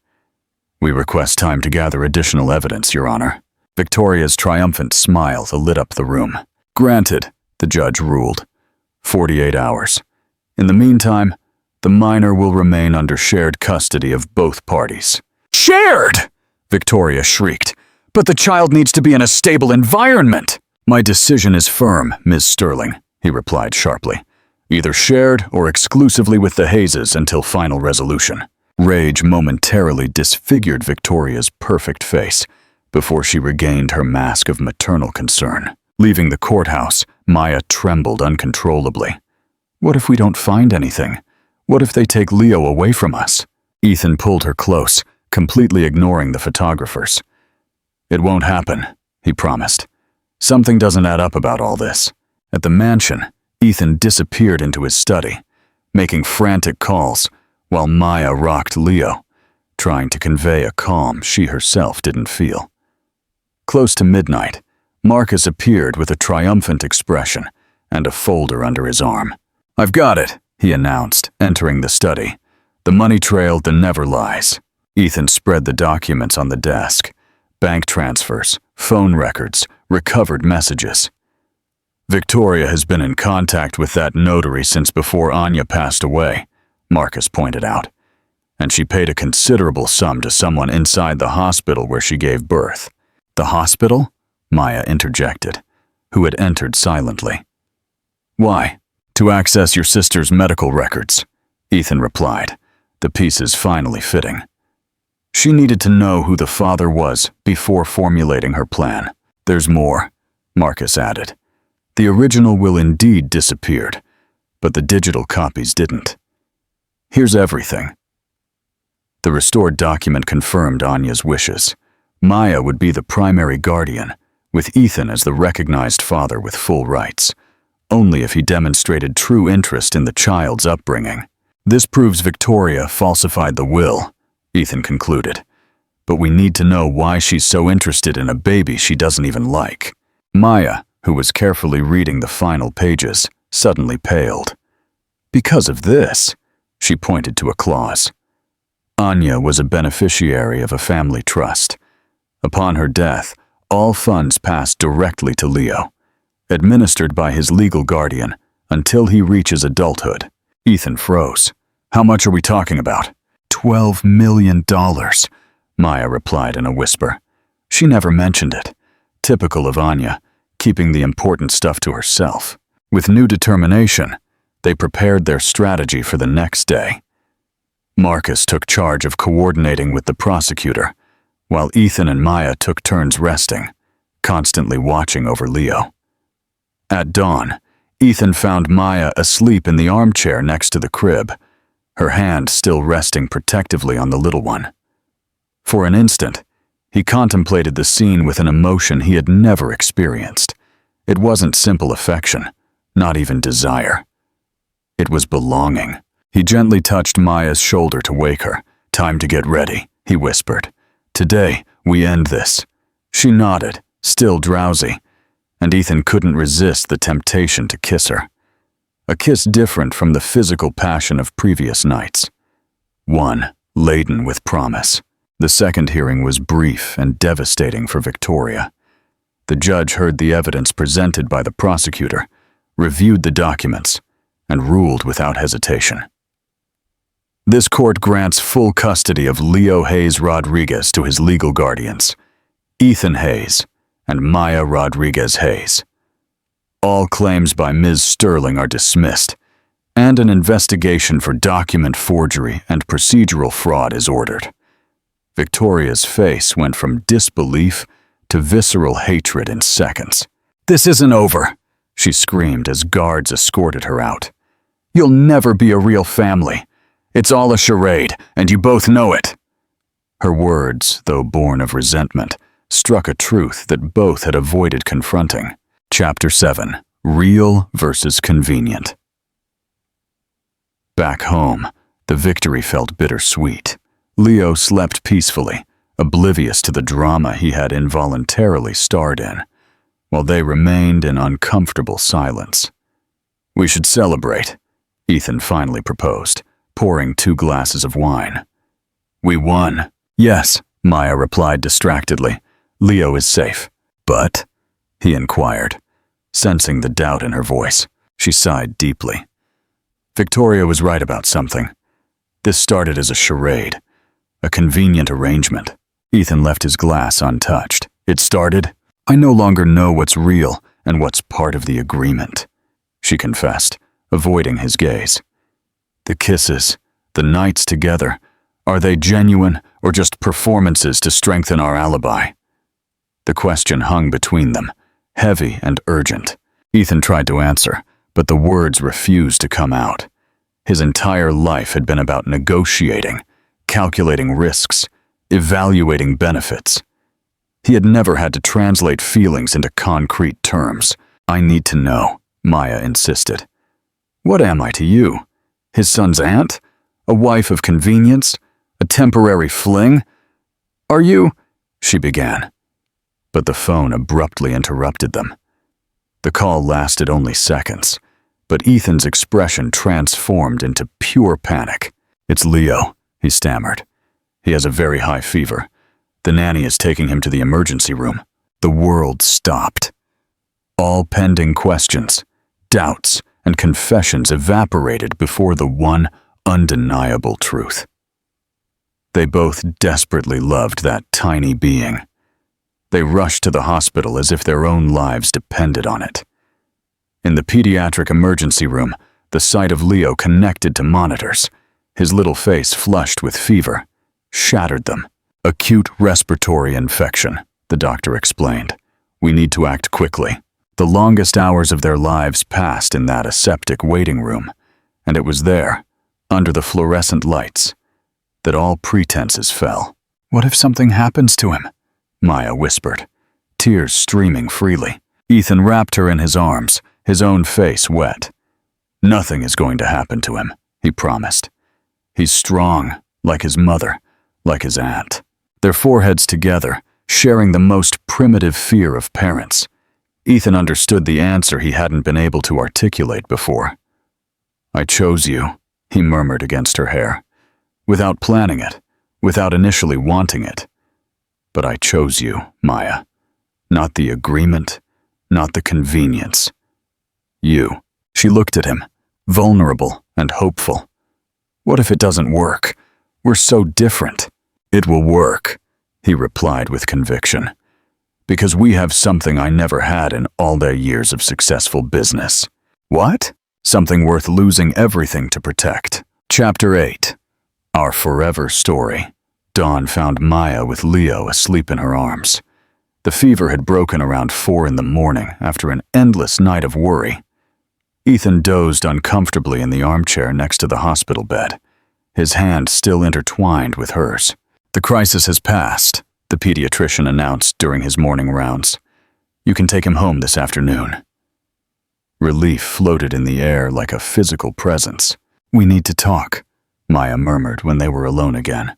"We request time to gather additional evidence, Your Honor." Victoria's triumphant smile lit up the room. "Granted," the judge ruled. 48 hours. In the meantime, the minor will remain under shared custody of both parties." "Shared!" Victoria shrieked. "But the child needs to be in a stable environment." "My decision is firm, Ms. Sterling," he replied sharply. "Either shared or exclusively with the Hayeses until final resolution." Rage momentarily disfigured Victoria's perfect face before she regained her mask of maternal concern. Leaving the courthouse, Maya trembled uncontrollably. "What if we don't find anything? What if they take Leo away from us?" Ethan pulled her close, completely ignoring the photographers. "It won't happen," he promised. "Something doesn't add up about all this." At the mansion, Ethan disappeared into his study, making frantic calls while Maya rocked Leo, trying to convey a calm she herself didn't feel. Close to midnight, Marcus appeared with a triumphant expression and a folder under his arm. "I've got it," he announced, entering the study. "The money trail that never lies." Ethan spread the documents on the desk. Bank transfers, phone records, recovered messages. "Victoria has been in contact with that notary since before Anya passed away," Marcus pointed out. "And she paid a considerable sum to someone inside the hospital where she gave birth." "The hospital?" Maya interjected, who had entered silently. "Why?" "To access your sister's medical records," Ethan replied, the pieces finally fitting. "She needed to know who the father was before formulating her plan." "There's more," Marcus added. "The original will indeed disappeared, but the digital copies didn't. Here's everything." The restored document confirmed Anya's wishes. Maya would be the primary guardian, with Ethan as the recognized father with full rights, only if he demonstrated true interest in the child's upbringing. "This proves Victoria falsified the will," Ethan concluded. "But we need to know why she's so interested in a baby she doesn't even like." Maya, who was carefully reading the final pages, suddenly paled. "Because of this," she pointed to a clause. Anya was a beneficiary of a family trust. Upon her death, all funds passed directly to Leo, administered by his legal guardian until he reaches adulthood. Ethan froze. "How much are we talking about?" $12 million, Maya replied in a whisper. She never mentioned it. Typical of Anya, keeping the important stuff to herself. With new determination, they prepared their strategy for the next day. Marcus took charge of coordinating with the prosecutor, while Ethan and Maya took turns resting, constantly watching over Leo. At dawn, Ethan found Maya asleep in the armchair next to the crib, her hand still resting protectively on the little one. For an instant, he contemplated the scene with an emotion he had never experienced. It wasn't simple affection, not even desire. It was belonging. He gently touched Maya's shoulder to wake her. "Time to get ready," he whispered. "Today, we end this." She nodded, still drowsy, and Ethan couldn't resist the temptation to kiss her. A kiss different from the physical passion of previous nights. One laden with promise. The second hearing was brief and devastating for Victoria. The judge heard the evidence presented by the prosecutor, reviewed the documents, and ruled without hesitation. This court grants full custody of Leo Hayes Rodriguez to his legal guardians, Ethan Hayes and Maya Rodriguez Hayes. All claims by Ms. Sterling are dismissed, and an investigation for document forgery and procedural fraud is ordered. Victoria's face went from disbelief to visceral hatred in seconds. "This isn't over," she screamed as guards escorted her out. "You'll never be a real family. It's all a charade, and you both know it." Her words, though born of resentment, struck a truth that both had avoided confronting. Chapter 7. Real versus Convenient. Back home, the victory felt bittersweet. Leo slept peacefully, oblivious to the drama he had involuntarily starred in, while they remained in uncomfortable silence. "We should celebrate," Ethan finally proposed, pouring 2 glasses of wine. "We won." "Yes," Maya replied distractedly. "Leo is safe." "But?" he inquired, sensing the doubt in her voice. She sighed deeply. Victoria was right about something. This started as a charade, a convenient arrangement. Ethan left his glass untouched. "It started? I no longer know what's real and what's part of the agreement," she confessed, avoiding his gaze. "The kisses, the nights together, are they genuine or just performances to strengthen our alibi?" The question hung between them, heavy and urgent. Ethan tried to answer, but the words refused to come out. His entire life had been about negotiating, calculating risks, evaluating benefits. He had never had to translate feelings into concrete terms. "I need to know," Maya insisted. "What am I to you? His son's aunt? A wife of convenience? A temporary fling? Are you—" she began. But the phone abruptly interrupted them. The call lasted only seconds, but Ethan's expression transformed into pure panic. "It's Leo," he stammered. "He has a very high fever. The nanny is taking him to the emergency room." The world stopped. All pending questions, doubts, and confessions evaporated before the one undeniable truth. They both desperately loved that tiny being. They rushed to the hospital as if their own lives depended on it. In the pediatric emergency room, the sight of Leo connected to monitors, his little face flushed with fever, shattered them. "Acute respiratory infection," the doctor explained. "We need to act quickly." The longest hours of their lives passed in that aseptic waiting room, and it was there, under the fluorescent lights, that all pretenses fell. "What if something happens to him?" Maya whispered, tears streaming freely. Ethan wrapped her in his arms, his own face wet. "Nothing is going to happen to him," he promised. "He's strong, like his mother, like his aunt." Their foreheads together, sharing the most primitive fear of parents. Ethan understood the answer he hadn't been able to articulate before. "I chose you," he murmured against her hair, without planning it, without initially wanting it. "But I chose you, Maya. Not the agreement, not the convenience. You." She looked at him, vulnerable and hopeful. "What if it doesn't work? We're so different." "It will work," he replied with conviction. "Because we have something I never had in all their years of successful business." "What?" "Something worth losing everything to protect." Chapter 8. Our Forever Story. Dawn found Maya with Leo asleep in her arms. The fever had broken around 4 in the morning after an endless night of worry. Ethan dozed uncomfortably in the armchair next to the hospital bed, his hand still intertwined with hers. "The crisis has passed," the pediatrician announced during his morning rounds. "You can take him home this afternoon." Relief floated in the air like a physical presence. "We need to talk," Maya murmured when they were alone again.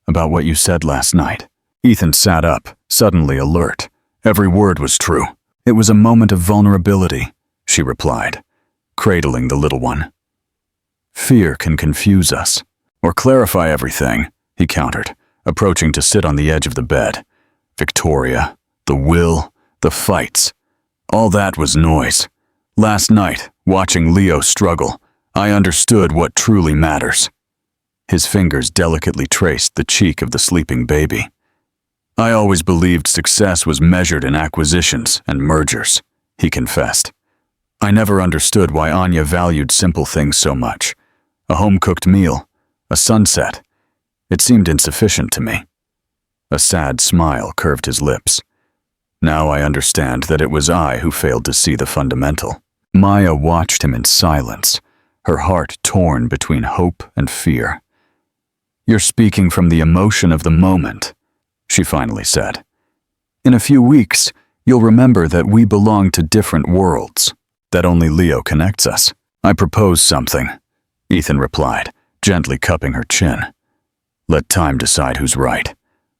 "About what you said last night." Ethan sat up, suddenly alert. Every word was true. "It was a moment of vulnerability," she replied, cradling the little one. "Fear can confuse us, or clarify everything," he countered, approaching to sit on the edge of the bed. "Victoria, the will, the fights, all that was noise. Last night, watching Leo struggle, I understood what truly matters." His fingers delicately traced the cheek of the sleeping baby. "I always believed success was measured in acquisitions and mergers," he confessed. "I never understood why Anya valued simple things so much. A home-cooked meal, a sunset. It seemed insufficient to me." A sad smile curved his lips. "Now I understand that it was I who failed to see the fundamental." Maya watched him in silence, her heart torn between hope and fear. "You're speaking from the emotion of the moment," she finally said. "In a few weeks, you'll remember that we belong to different worlds, that only Leo connects us." "I propose something," Ethan replied, gently cupping her chin. "Let time decide who's right.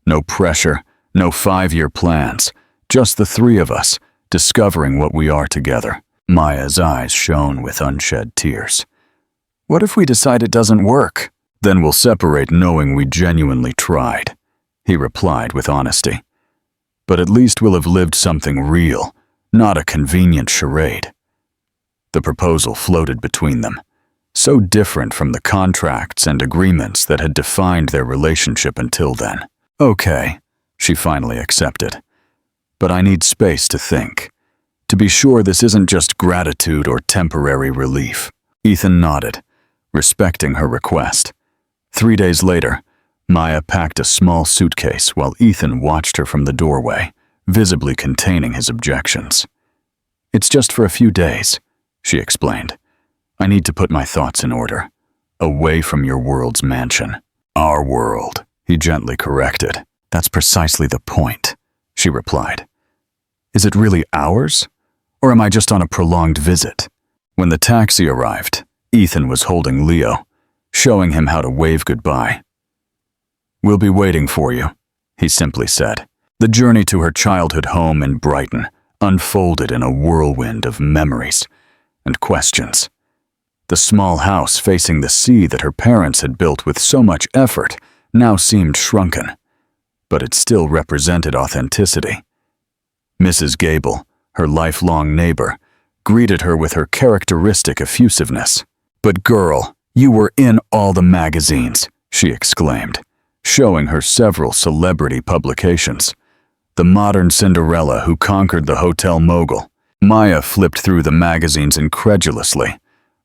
No pressure, no 5-year plans, just the three of us, discovering what we are together." Maya's eyes shone with unshed tears. "What if we decide it doesn't work?" "Then we'll separate knowing we genuinely tried," he replied with honesty. "But at least we'll have lived something real, not a convenient charade." The proposal floated between them, so different from the contracts and agreements that had defined their relationship until then. "Okay," she finally accepted. "But I need space to think. To be sure this isn't just gratitude or temporary relief." Ethan nodded, respecting her request. 3 days later, Maya packed a small suitcase while Ethan watched her from the doorway, visibly containing his objections. "It's just for a few days," she explained. "I need to put my thoughts in order. Away from your world's mansion." "Our world," he gently corrected. "That's precisely the point," she replied. "Is it really ours? Or am I just on a prolonged visit?" When the taxi arrived, Ethan was holding Leo, showing him how to wave goodbye. "We'll be waiting for you," he simply said. The journey to her childhood home in Brighton unfolded in a whirlwind of memories and questions. The small house facing the sea that her parents had built with so much effort now seemed shrunken, but it still represented authenticity. Mrs. Gable, her lifelong neighbor, greeted her with her characteristic effusiveness. "But girl, you were in all the magazines," she exclaimed, showing her several celebrity publications. The modern Cinderella who conquered the hotel mogul. Maya flipped through the magazines incredulously.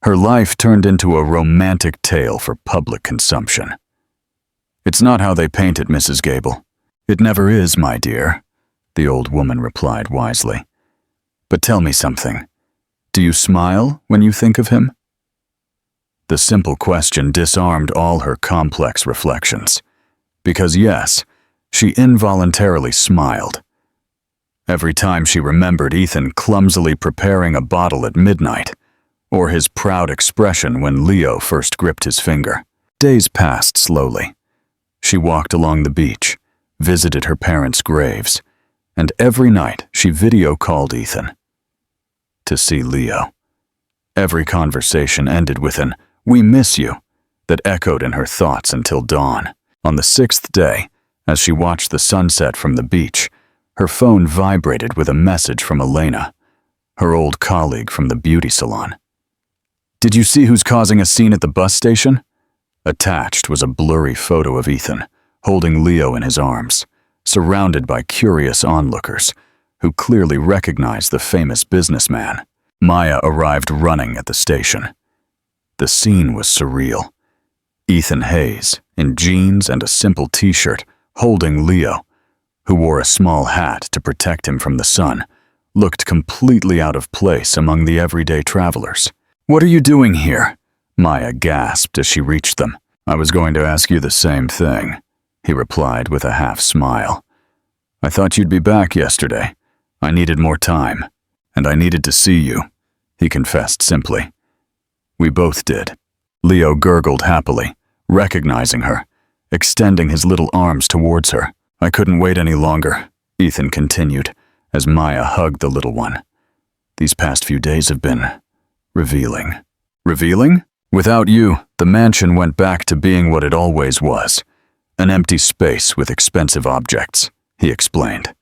Her life turned into a romantic tale for public consumption. "It's not how they paint it, Mrs. Gable. It never is, my dear," the old woman replied wisely. "But tell me something. Do you smile when you think of him?" The simple question disarmed all her complex reflections. Because yes, she involuntarily smiled. Every time she remembered Ethan clumsily preparing a bottle at midnight, or his proud expression when Leo first gripped his finger. Days passed slowly. She walked along the beach, visited her parents' graves, and every night she video-called Ethan. To see Leo. Every conversation ended with an "we miss you" that echoed in her thoughts until dawn. On the 6th day, as she watched the sunset from the beach, her phone vibrated with a message from Elena, her old colleague from the beauty salon. "Did you see who's causing a scene at the bus station?" Attached was a blurry photo of Ethan, holding Leo in his arms, surrounded by curious onlookers, who clearly recognized the famous businessman. Maya arrived running at the station. The scene was surreal. Ethan Hayes, in jeans and a simple t-shirt, holding Leo, who wore a small hat to protect him from the sun, looked completely out of place among the everyday travelers. "What are you doing here?" Maya gasped as she reached them. "I was going to ask you the same thing," he replied with a half smile. "I thought you'd be back yesterday. I needed more time, and I needed to see you," he confessed simply. "We both did." Leo gurgled happily, recognizing her, extending his little arms towards her. "I couldn't wait any longer," Ethan continued, as Maya hugged the little one. "These past few days have been revealing." "Revealing?" "Without you, the mansion went back to being what it always was, an empty space with expensive objects," he explained.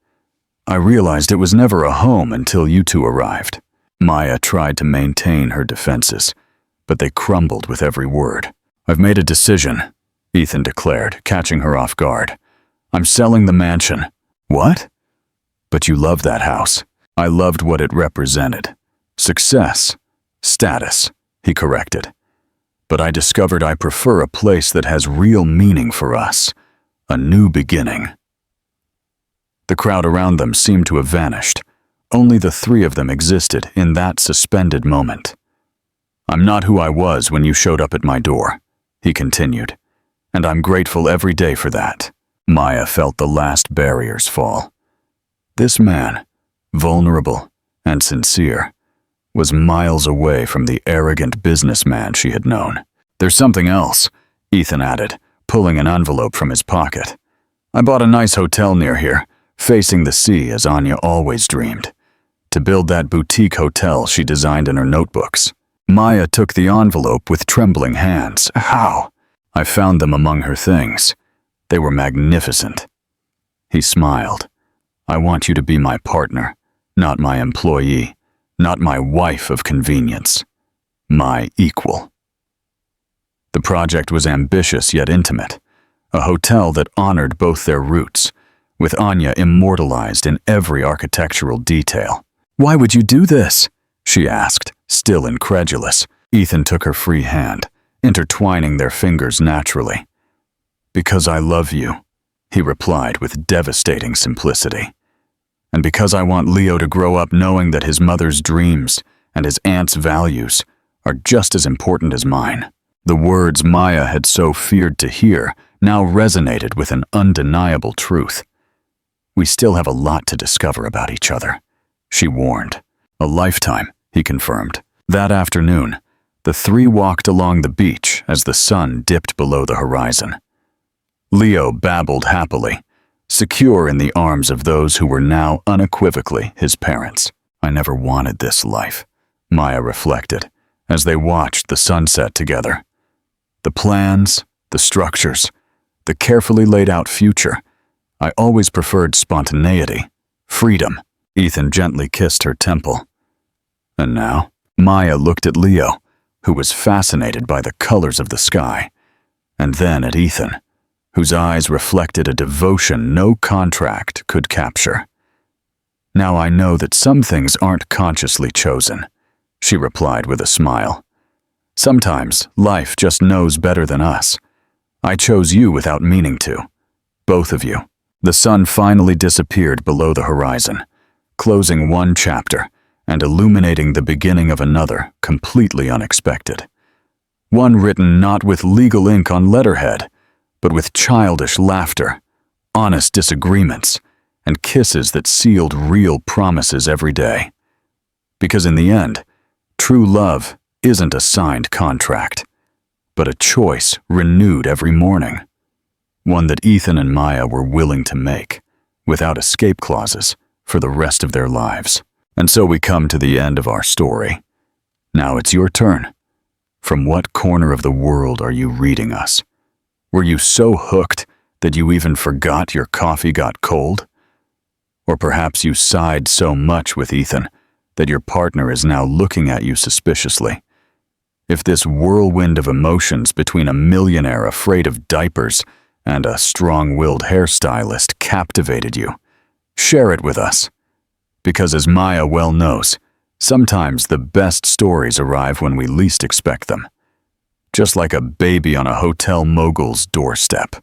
"I realized it was never a home until you two arrived." Maya tried to maintain her defenses, but they crumbled with every word. "I've made a decision," Ethan declared, catching her off guard. "I'm selling the mansion." "What?" "But you love that house." "I loved what it represented. Success, status," he corrected. "But I discovered I prefer a place that has real meaning for us, a new beginning." The crowd around them seemed to have vanished. Only the three of them existed in that suspended moment. "I'm not who I was when you showed up at my door," he continued, "and I'm grateful every day for that." Maya felt the last barriers fall. This man, vulnerable and sincere, was miles away from the arrogant businessman she had known. "There's something else," Ethan added, pulling an envelope from his pocket. "I bought a nice hotel near here, facing the sea as Anya always dreamed, to build that boutique hotel she designed in her notebooks." Maya took the envelope with trembling hands. "How?" "I found them among her things. They were magnificent." He smiled. "I want you to be my partner, not my employee, not my wife of convenience, my equal." The project was ambitious yet intimate, a hotel that honored both their roots, with Anya immortalized in every architectural detail. "Why would you do this?" she asked, still incredulous. Ethan took her free hand, intertwining their fingers naturally. "Because I love you," he replied with devastating simplicity. "And because I want Leo to grow up knowing that his mother's dreams and his aunt's values are just as important as mine." The words Maya had so feared to hear now resonated with an undeniable truth. "We still have a lot to discover about each other," she warned. "A lifetime," he confirmed. That afternoon, the three walked along the beach as the sun dipped below the horizon. Leo babbled happily, secure in the arms of those who were now unequivocally his parents. "I never wanted this life," Maya reflected, as they watched the sunset together. "The plans, the structures, the carefully laid out future. I always preferred spontaneity, freedom." Ethan gently kissed her temple. "And now?" Maya looked at Leo, who was fascinated by the colors of the sky, and then at Ethan, whose eyes reflected a devotion no contract could capture. "Now I know that some things aren't consciously chosen," she replied with a smile. "Sometimes life just knows better than us. I chose you without meaning to. Both of you." The sun finally disappeared below the horizon, closing one chapter and illuminating the beginning of another, completely unexpected. One written not with legal ink on letterhead, but with childish laughter, honest disagreements, and kisses that sealed real promises every day. Because in the end, true love isn't a signed contract, but a choice renewed every morning. One that Ethan and Maya were willing to make, without escape clauses, for the rest of their lives. And so we come to the end of our story. Now it's your turn. From what corner of the world are you reading us? Were you so hooked that you even forgot your coffee got cold? Or perhaps you sighed so much with Ethan that your partner is now looking at you suspiciously. If this whirlwind of emotions between a millionaire afraid of diapers and a strong-willed hairstylist captivated you, share it with us. Because as Maya well knows, sometimes the best stories arrive when we least expect them. Just like a baby on a hotel mogul's doorstep.